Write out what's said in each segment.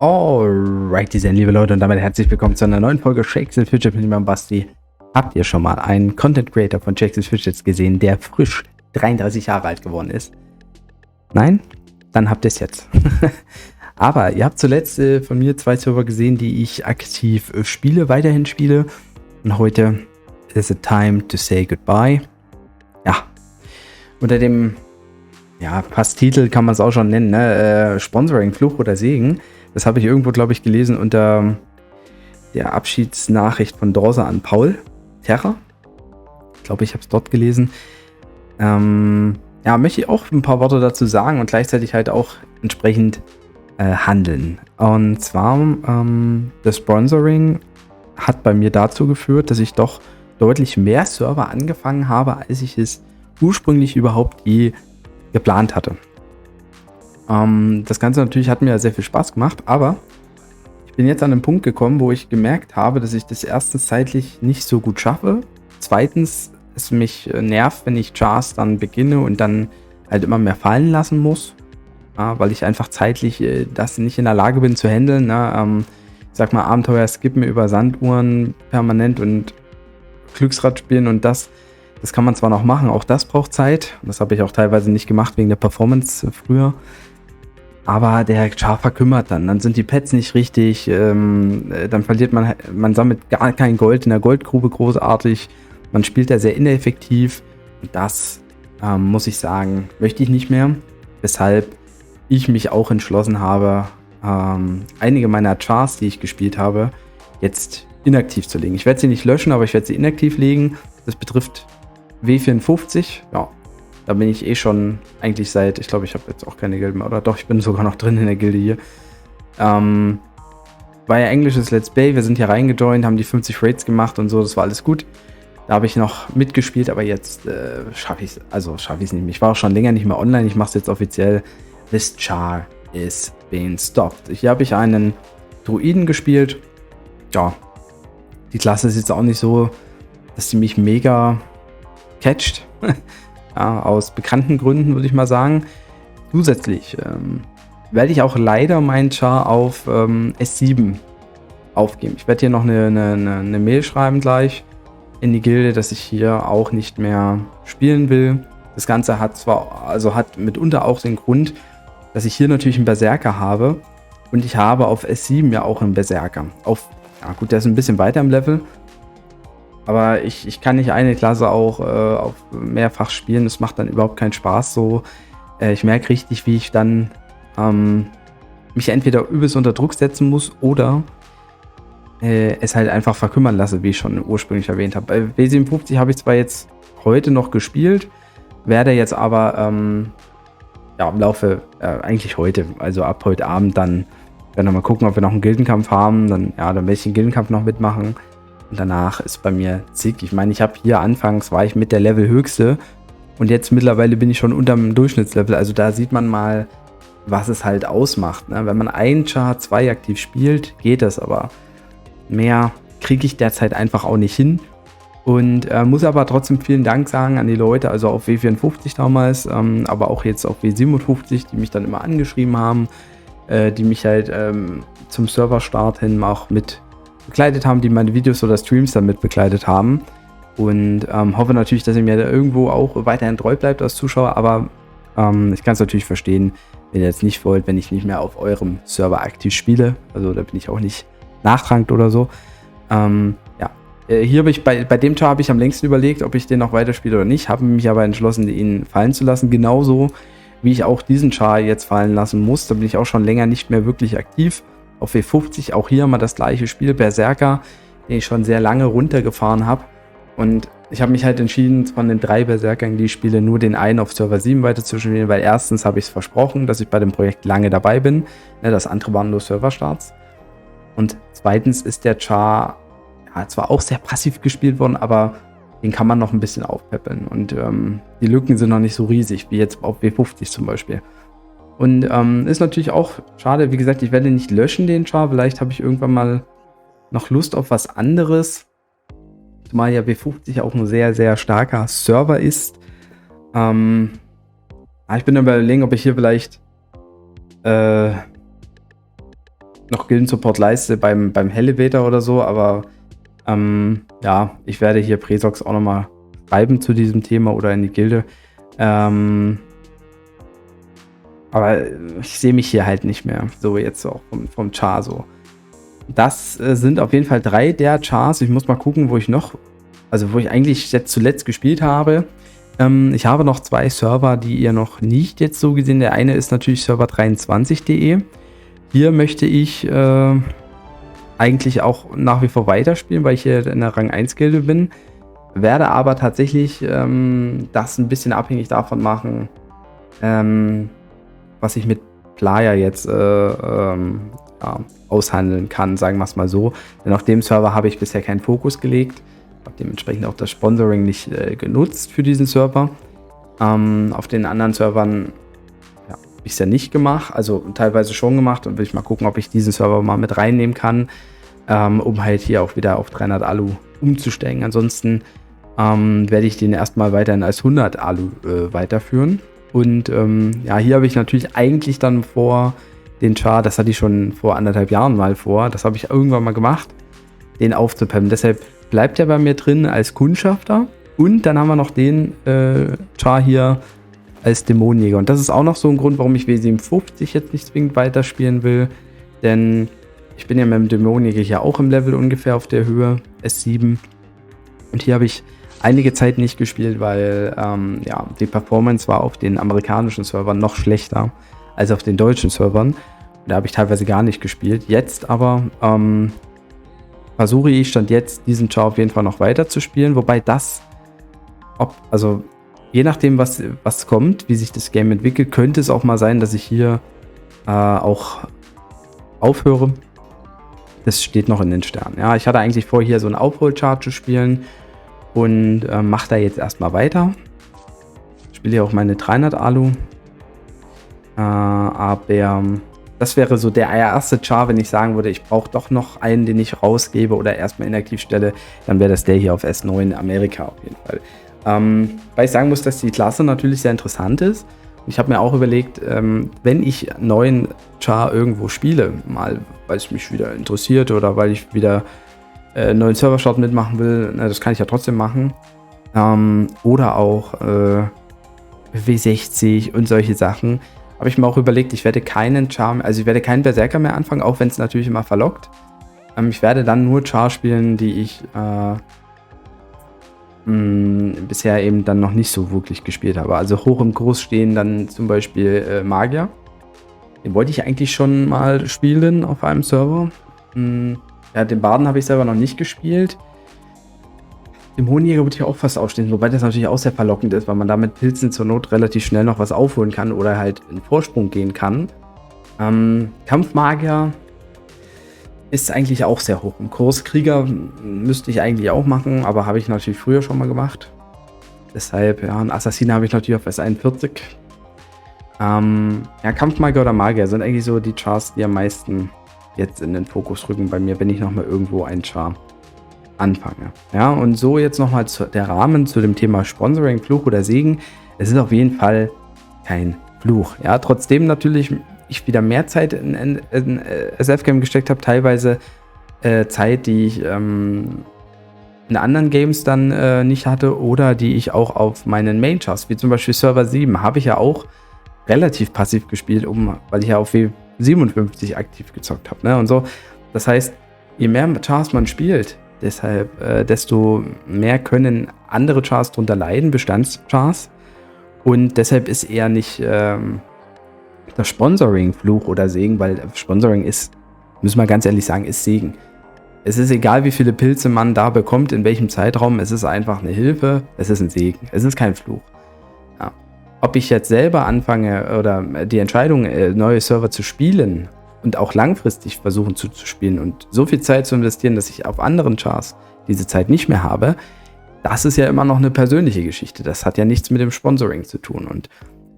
Alrighty then, liebe Leute, und damit herzlich willkommen zu einer neuen Folge Shakes & Fidget mit dem Basti. Habt ihr schon mal einen Content Creator von Shakes & Fidgets gesehen, der frisch 33 Jahre alt geworden ist? Nein? Dann habt ihr es jetzt. Aber ihr habt zuletzt von mir 2 Server gesehen, die ich aktiv weiterhin spiele. Und heute is it time to say goodbye. Ja, unter dem fast Titel kann man es auch schon nennen, ne? Sponsoring, Fluch oder Segen. Das habe ich irgendwo, glaube ich, gelesen unter der Abschiedsnachricht von Dorsa an Paul Terra. Ich glaube, ich habe es dort gelesen. Möchte ich auch ein paar Worte dazu sagen und gleichzeitig halt auch entsprechend handeln. Und zwar, das Sponsoring hat bei mir dazu geführt, dass ich doch deutlich mehr Server angefangen habe, als ich es ursprünglich überhaupt je geplant hatte. Das Ganze natürlich hat mir sehr viel Spaß gemacht, aber ich bin jetzt an den Punkt gekommen, wo ich gemerkt habe, dass ich das erstens zeitlich nicht so gut schaffe. Zweitens, es mich nervt, wenn ich Chars dann beginne und dann halt immer mehr fallen lassen muss, weil ich einfach zeitlich das nicht in der Lage bin zu handeln. Ich sag mal, Abenteuer skippen über Sanduhren permanent und Glücksrad spielen und das kann man zwar noch machen, auch das braucht Zeit. Das habe ich auch teilweise nicht gemacht wegen der Performance früher. Aber der Char verkümmert dann sind die Pets nicht richtig, dann verliert man sammelt gar kein Gold in der Goldgrube großartig, man spielt da sehr ineffektiv und das, muss ich sagen, möchte ich nicht mehr, weshalb ich mich auch entschlossen habe, einige meiner Chars, die ich gespielt habe, jetzt inaktiv zu legen. Ich werde sie nicht löschen, aber ich werde sie inaktiv legen. Das betrifft W54, ja. Da bin ich schon eigentlich seit, ich glaube, ich habe jetzt auch keine Gilde mehr, oder doch, ich bin sogar noch drin in der Gilde hier. War ja englisches Let's Play, wir sind hier reingejoint, haben die 50 Raids gemacht und so, das war alles gut. Da habe ich noch mitgespielt, aber jetzt schaffe ich es nicht mehr. Ich war auch schon länger nicht mehr online, ich mache es jetzt offiziell. This Char is being stopped. Hier habe ich einen Druiden gespielt. Ja, die Klasse ist jetzt auch nicht so, dass sie mich mega catcht. Ja, aus bekannten Gründen würde ich mal sagen. Zusätzlich werde ich auch leider meinen Char auf S7 aufgeben. Ich werde hier noch eine Mail schreiben gleich in die Gilde, dass ich hier auch nicht mehr spielen will. Das Ganze hat mitunter auch den Grund, dass ich hier natürlich einen Berserker habe und ich habe auf S7 ja auch einen Berserker. Der ist ein bisschen weiter im Level. Aber ich kann nicht eine Klasse auch auf mehrfach spielen. Das macht dann überhaupt keinen Spaß so. Ich merke richtig, wie ich dann mich entweder übelst unter Druck setzen muss oder es halt einfach verkümmern lasse, wie ich schon ursprünglich erwähnt habe. Bei W57 habe ich zwar jetzt heute noch gespielt, werde jetzt aber im Laufe, eigentlich heute, also ab heute Abend dann werden wir mal gucken, ob wir noch einen Gildenkampf haben. Dann werde ich den Gildenkampf noch mitmachen. Und danach ist bei mir zig. Ich meine, ich habe hier anfangs war ich mit der Level höchste und jetzt mittlerweile bin ich schon unter dem Durchschnittslevel. Also da sieht man mal, was es halt ausmacht. Ne? Wenn man einen Char 2 aktiv spielt, geht das, aber mehr kriege ich derzeit einfach auch nicht hin. Und muss aber trotzdem vielen Dank sagen an die Leute, also auf W54 damals, aber auch jetzt auf W57, die mich dann immer angeschrieben haben, die mich halt zum Serverstart hin auch mit begleitet haben, die meine Videos oder Streams damit begleitet haben und hoffe natürlich, dass ihr mir da irgendwo auch weiterhin treu bleibt als Zuschauer, aber ich kann es natürlich verstehen, wenn ihr jetzt nicht wollt, wenn ich nicht mehr auf eurem Server aktiv spiele, also da bin ich auch nicht nachtragend oder so. Hier habe ich bei dem Char habe ich am längsten überlegt, ob ich den noch weiterspiele oder nicht, habe mich aber entschlossen, ihn fallen zu lassen, genauso wie ich auch diesen Char jetzt fallen lassen muss, da bin ich auch schon länger nicht mehr wirklich aktiv. Auf W50 auch hier mal das gleiche Spiel, Berserker, den ich schon sehr lange runtergefahren habe. Und ich habe mich halt entschieden, von den 3 Berserkern, die ich spiele, nur den einen auf Server 7 weiter zu spielen, weil erstens habe ich es versprochen, dass ich bei dem Projekt lange dabei bin. Das andere waren nur Serverstarts. Und zweitens ist der Char zwar auch sehr passiv gespielt worden, aber den kann man noch ein bisschen aufpeppeln. Und die Lücken sind noch nicht so riesig, wie jetzt auf W50 zum Beispiel. Und ist natürlich auch schade, wie gesagt, ich werde nicht löschen den Char, vielleicht habe ich irgendwann mal noch Lust auf was anderes, zumal ja W50 auch ein sehr, sehr starker Server ist. Ich bin überlegen, ob ich hier vielleicht noch Gilden-Support leiste beim Elevator oder so, aber ja, ich werde hier Presox auch nochmal schreiben zu diesem Thema oder in die Gilde. Aber ich sehe mich hier halt nicht mehr, so jetzt auch vom Char so. Das sind auf jeden Fall 3 der Chars. Ich muss mal gucken, wo ich eigentlich jetzt zuletzt gespielt habe. Ich habe noch 2 Server, die ihr noch nicht jetzt so gesehen. Der eine ist natürlich server23.de. Hier möchte ich eigentlich auch nach wie vor weiterspielen, weil ich hier in der Rang 1 Gilde bin. Werde aber tatsächlich das ein bisschen abhängig davon machen, was ich mit Playa jetzt aushandeln kann, sagen wir es mal so. Denn auf dem Server habe ich bisher keinen Fokus gelegt. Habe dementsprechend auch das Sponsoring nicht genutzt für diesen Server. Auf den anderen Servern habe ich es ja nicht gemacht, also teilweise schon gemacht, und will ich mal gucken, ob ich diesen Server mal mit reinnehmen kann, um halt hier auch wieder auf 300 Alu umzusteigen. Ansonsten werde ich den erstmal weiterhin als 100 Alu weiterführen. Und ja, hier habe ich natürlich eigentlich dann vor, den Char, das hatte ich schon vor 1,5 Jahren mal vor, das habe ich irgendwann mal gemacht, den aufzupeppen. Deshalb bleibt er bei mir drin als Kundschafter. Und dann haben wir noch den Char hier als Dämonenjäger. Und das ist auch noch so ein Grund, warum ich W57 jetzt nicht zwingend weiterspielen will. Denn ich bin ja mit dem Dämonenjäger hier auch im Level ungefähr auf der Höhe, S7. Und hier habe ich einige Zeit nicht gespielt, weil ja, die Performance war auf den amerikanischen Servern noch schlechter als auf den deutschen Servern. Da habe ich teilweise gar nicht gespielt. Jetzt aber versuche ich Stand jetzt diesen Char auf jeden Fall noch weiter zu spielen, wobei also je nachdem, was kommt, wie sich das Game entwickelt, könnte es auch mal sein, dass ich hier auch aufhöre. Das steht noch in den Sternen. Ja, ich hatte eigentlich vor, hier so einen Aufhol-Char zu spielen und mache da jetzt erstmal weiter. Ich spiele hier auch meine 300 Alu. Aber das wäre so der erste Char, wenn ich sagen würde, ich brauche doch noch einen, den ich rausgebe oder erstmal inaktiv stelle, dann wäre das der hier auf S9 Amerika auf jeden Fall. Weil ich sagen muss, dass die Klasse natürlich sehr interessant ist. Ich habe mir auch überlegt, wenn ich einen neuen Char irgendwo spiele, mal weil es mich wieder interessiert oder weil ich wieder einen neuen Server-Start mitmachen will, das kann ich ja trotzdem machen. Oder auch W60 und solche Sachen. Habe ich mir auch überlegt, ich werde keinen Berserker mehr anfangen, auch wenn es natürlich immer verlockt. Ich werde dann nur Char spielen, die ich bisher eben dann noch nicht so wirklich gespielt habe. Also hoch im Kurs stehen dann zum Beispiel Magier. Den wollte ich eigentlich schon mal spielen auf einem Server. Ja, den Barden habe ich selber noch nicht gespielt. Dem Dämonenjäger würde ich auch fast aufstehen, wobei das natürlich auch sehr verlockend ist, weil man da mit Pilzen zur Not relativ schnell noch was aufholen kann oder halt in Vorsprung gehen kann. Kampfmagier ist eigentlich auch sehr hoch im Kurs. Krieger müsste ich eigentlich auch machen, aber habe ich natürlich früher schon mal gemacht. Deshalb, ja, einen Assassinen habe ich natürlich auf S41. Ja, Kampfmagier oder Magier sind eigentlich so die Chars, die am meisten jetzt in den Fokus rücken bei mir, wenn ich nochmal irgendwo einen Char anfange. Ja, und so jetzt nochmal der Rahmen zu dem Thema Sponsoring, Fluch oder Segen. Es ist auf jeden Fall kein Fluch. Ja, trotzdem natürlich ich wieder mehr Zeit in SF-Game gesteckt habe, teilweise Zeit, die ich in anderen Games dann nicht hatte oder die ich auch auf meinen Main-Chars, wie zum Beispiel Server 7, habe ich ja auch relativ passiv gespielt, weil ich ja auf W57 aktiv gezockt habe. Ne? Und so. Das heißt, je mehr Chars man spielt, desto mehr können andere Chars drunter leiden, Bestandschars. Und deshalb ist eher nicht das Sponsoring Fluch oder Segen, weil Sponsoring ist, müssen wir ganz ehrlich sagen, ist Segen. Es ist egal, wie viele Pilze man da bekommt, in welchem Zeitraum, es ist einfach eine Hilfe, es ist ein Segen, es ist kein Fluch. Ja. Ob ich jetzt selber anfange oder die Entscheidung, neue Server zu spielen und auch langfristig versuchen zu spielen und so viel Zeit zu investieren, dass ich auf anderen Chars diese Zeit nicht mehr habe, das ist ja immer noch eine persönliche Geschichte. Das hat ja nichts mit dem Sponsoring zu tun. Und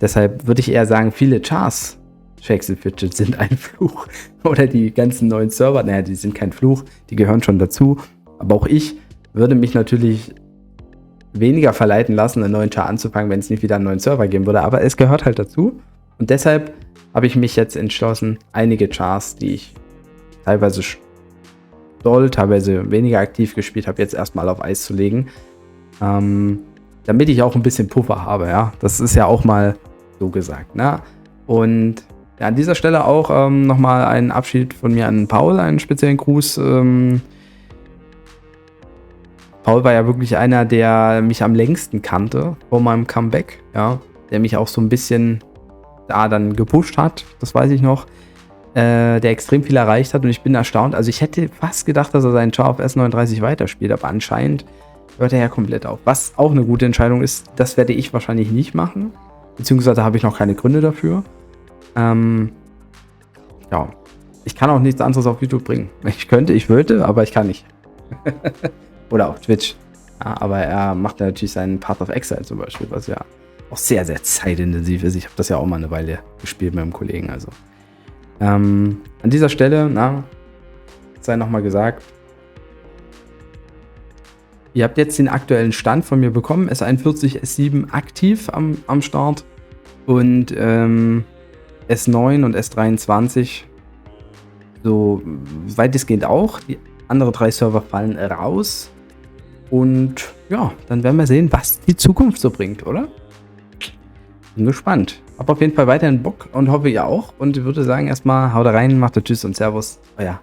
deshalb würde ich eher sagen, viele Chars, Shakes and Fidget, sind ein Fluch. Oder die ganzen neuen Server, naja, die sind kein Fluch, die gehören schon dazu. Aber auch ich würde mich natürlich weniger verleiten lassen, einen neuen Char anzufangen, wenn es nicht wieder einen neuen Server geben würde. Aber es gehört halt dazu. Und deshalb habe ich mich jetzt entschlossen, einige Chars, die ich teilweise doll, teilweise weniger aktiv gespielt habe, jetzt erstmal auf Eis zu legen. Damit ich auch ein bisschen Puffer habe, ja. Das ist ja auch mal so gesagt, ne? Und ja, an dieser Stelle auch nochmal einen Abschied von mir an Paul, einen speziellen Gruß. Paul war ja wirklich einer, der mich am längsten kannte vor meinem Comeback, ja. Der mich auch so ein bisschen da dann gepusht hat, das weiß ich noch. Der extrem viel erreicht hat und ich bin erstaunt. Also ich hätte fast gedacht, dass er seinen Char auf S39 weiterspielt, aber anscheinend hört er ja komplett auf. Was auch eine gute Entscheidung ist, das werde ich wahrscheinlich nicht machen. Beziehungsweise habe ich noch keine Gründe dafür. Ja, ich kann auch nichts anderes auf YouTube bringen. Ich wollte, aber ich kann nicht. Oder auf Twitch. Ja, aber er macht ja natürlich seinen Path of Exile zum Beispiel, was ja auch sehr, sehr zeitintensiv ist. Ich habe das ja auch mal eine Weile gespielt mit einem Kollegen. Also an dieser Stelle, sei nochmal gesagt, ihr habt jetzt den aktuellen Stand von mir bekommen. S41, S7 aktiv am Start und S9 und S23 so weitestgehend auch. Die anderen 3 Server fallen raus. Und ja, dann werden wir sehen, was die Zukunft so bringt, oder? Bin gespannt. Hab auf jeden Fall weiterhin Bock und hoffe ihr auch. Und würde sagen, erstmal haut rein, macht Tschüss und Servus. Euer